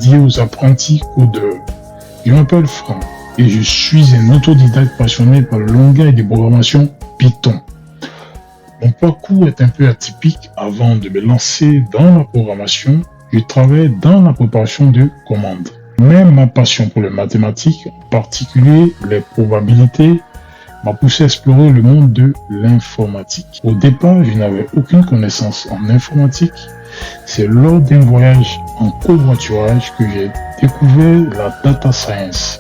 dédié aux apprentis codeurs. Je m'appelle Franck et je suis un autodidacte passionné par le langage de programmation Python. Mon parcours est un peu atypique. Avant de me lancer dans la programmation, je travaillais dans la préparation de commandes. Mais ma passion pour les mathématiques, en particulier les probabilités, m'a poussé à explorer le monde de l'informatique. Au départ, je n'avais aucune connaissance en informatique. C'est lors d'un voyage en covoiturage que j'ai découvert la data science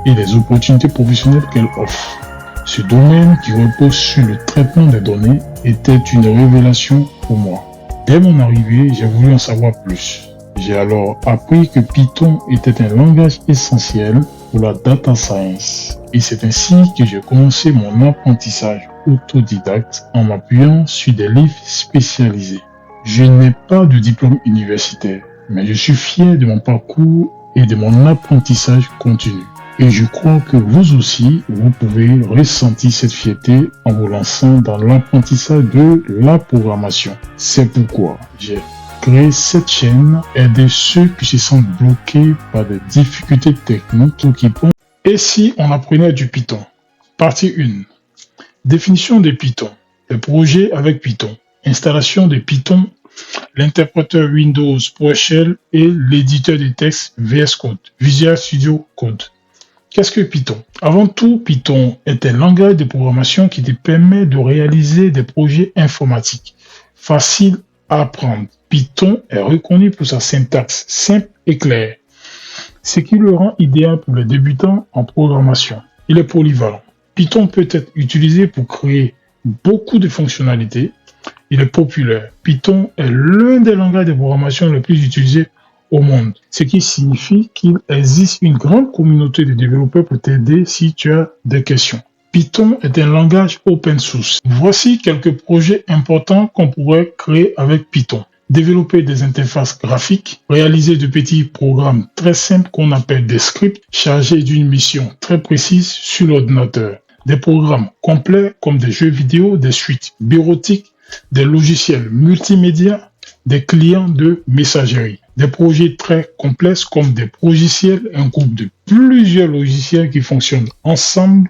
et les opportunités professionnelles qu'elle offre. Ce domaine qui repose sur le traitement des données était une révélation pour moi. Dès mon arrivée, j'ai voulu en savoir plus. J'ai alors appris que Python était un langage essentiel pour la data science. Et c'est ainsi que j'ai commencé mon apprentissage autodidacte en m'appuyant sur des livres spécialisés. Je n'ai pas de diplôme universitaire, mais je suis fier de mon parcours et de mon apprentissage continu. Et je crois que vous aussi, vous pouvez ressentir cette fierté en vous lançant dans l'apprentissage de la programmation. C'est pourquoi j'ai créé cette chaîne, aider ceux qui se sentent bloqués par des difficultés techniques ou qui pensent. Et si on apprenait du Python? Partie 1. Définition de Python. Le projet avec Python. Installation de Python, l'interpréteur Windows PowerShell et l'éditeur de texte VS Code, Visual Studio Code. Qu'est-ce que Python? Avant tout, Python est un langage de programmation qui te permet de réaliser des projets informatiques faciles à apprendre. Python est reconnu pour sa syntaxe simple et claire, ce qui le rend idéal pour les débutants en programmation. Il est polyvalent. Python peut être utilisé pour créer beaucoup de fonctionnalités. Il est populaire. Python est l'un des langages de programmation les plus utilisés au monde, ce qui signifie qu'il existe une grande communauté de développeurs pour t'aider si tu as des questions. Python est un langage open source. Voici quelques projets importants qu'on pourrait créer avec Python. Développer des interfaces graphiques, réaliser de petits programmes très simples qu'on appelle des scripts chargés d'une mission très précise sur l'ordinateur. Des programmes complets comme des jeux vidéo, des suites bureautiques, des logiciels multimédia, des clients de messagerie. Des projets très complexes comme des logiciels, un groupe de plusieurs logiciels qui fonctionnent ensemble,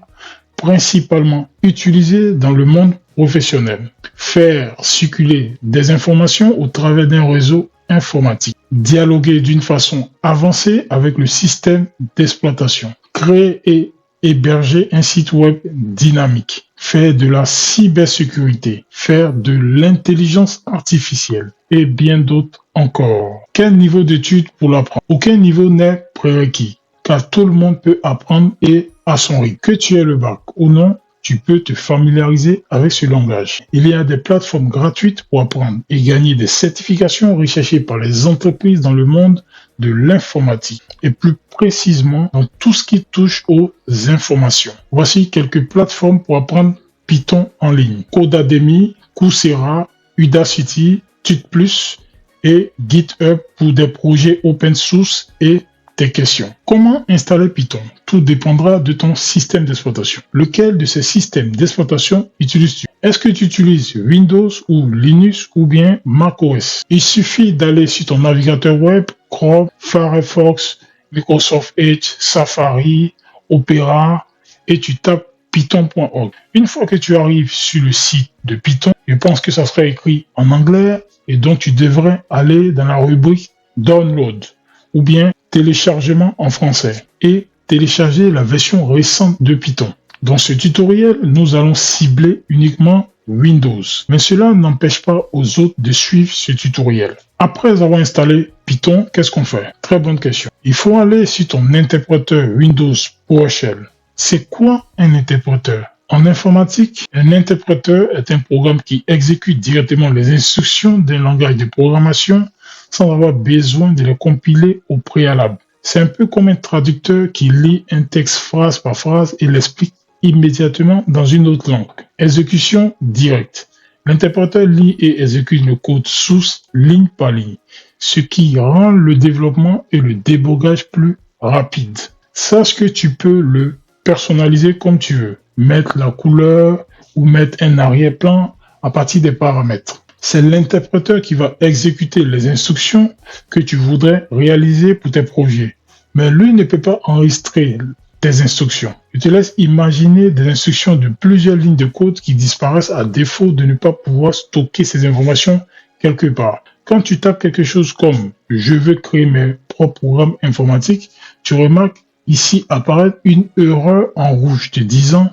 principalement utilisés dans le monde professionnel. Faire circuler des informations au travers d'un réseau informatique. Dialoguer d'une façon avancée avec le système d'exploitation. Créer et héberger un site web dynamique. Faire de la cybersécurité. Faire de l'intelligence artificielle. Et bien d'autres encore. Quel niveau d'études pour l'apprendre? Aucun niveau n'est prérequis, car tout le monde peut apprendre et à son rythme. Que tu aies le bac ou non, tu peux te familiariser avec ce langage. Il y a des plateformes gratuites pour apprendre et gagner des certifications recherchées par les entreprises dans le monde de l'informatique et plus précisément dans tout ce qui touche aux informations. Voici quelques plateformes pour apprendre Python en ligne. Codademy, Coursera, Udacity, TutPlus et GitHub pour des projets open source et tes questions. Comment installer Python? Tout dépendra de ton système d'exploitation. Lequel de ces systèmes d'exploitation utilises-tu? Est-ce que tu utilises Windows ou Linux ou bien macOS? Il suffit d'aller sur ton navigateur web, Chrome, Firefox, Microsoft Edge, Safari, Opera et tu tapes python.org. Une fois que tu arrives sur le site de Python, je pense que ça sera écrit en anglais et donc tu devrais aller dans la rubrique Download ou bien téléchargement en français et télécharger la version récente de Python. Dans ce tutoriel, nous allons cibler uniquement Windows, mais cela n'empêche pas aux autres de suivre ce tutoriel. Après avoir installé Python, qu'est-ce qu'on fait? Très bonne question. Il faut aller sur ton interpréteur Windows PowerShell. C'est quoi un interpréteur? En informatique, un interpréteur est un programme qui exécute directement les instructions d'un langage de programmation sans avoir besoin de les compiler au préalable. C'est un peu comme un traducteur qui lit un texte phrase par phrase et l'explique immédiatement dans une autre langue. Exécution directe. L'interpréteur lit et exécute le code source ligne par ligne, ce qui rend le développement et le débogage plus rapide. Sache que tu peux le personnaliser comme tu veux, mettre la couleur ou mettre un arrière-plan à partir des paramètres. C'est l'interpréteur qui va exécuter les instructions que tu voudrais réaliser pour tes projets. Mais lui ne peut pas enregistrer tes instructions. Je te laisse imaginer des instructions de plusieurs lignes de code qui disparaissent à défaut de ne pas pouvoir stocker ces informations quelque part. Quand tu tapes quelque chose comme « Je veux créer mes propres programmes informatiques », tu remarques ici apparaître une erreur en rouge te disant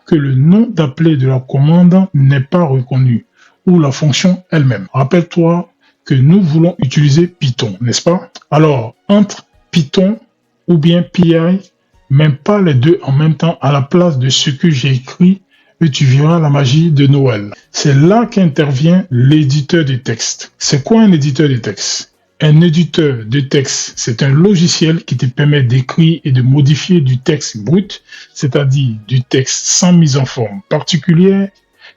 que le nom d'appelé de la commande n'est pas reconnu ou la fonction elle-même. Rappelle-toi que nous voulons utiliser Python, n'est-ce pas? Alors, entre Python ou bien PI, même pas les deux en même temps à la place de ce que j'ai écrit et tu verras la magie de Noël. C'est là qu'intervient l'éditeur de texte. C'est quoi un éditeur de texte? Un éditeur de texte, c'est un logiciel qui te permet d'écrire et de modifier du texte brut, c'est-à-dire du texte sans mise en forme particulière,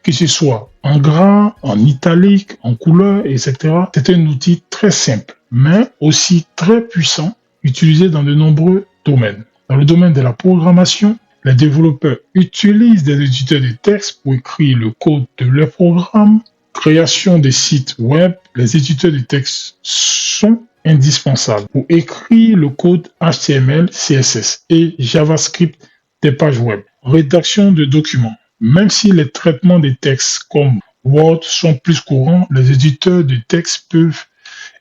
que ce soit en gras, en italique, en couleur, etc. C'est un outil très simple, mais aussi très puissant, utilisé dans de nombreux domaines. Dans le domaine de la programmation, les développeurs utilisent des éditeurs de texte pour écrire le code de leur programme. Création des sites web, les éditeurs de texte sont indispensables pour écrire le code HTML, CSS et JavaScript des pages web. Rédaction de documents. Même si les traitements des textes comme Word sont plus courants, les éditeurs de texte peuvent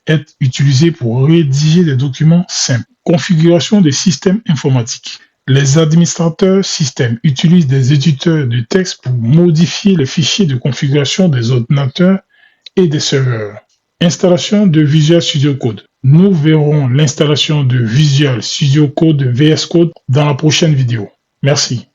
être utilisés pour rédiger des documents simples. Configuration des systèmes informatiques. Les administrateurs système utilisent des éditeurs de texte pour modifier les fichiers de configuration des ordinateurs et des serveurs. Installation de Visual Studio Code. Nous verrons l'installation de Visual Studio Code VS Code dans la prochaine vidéo. Merci.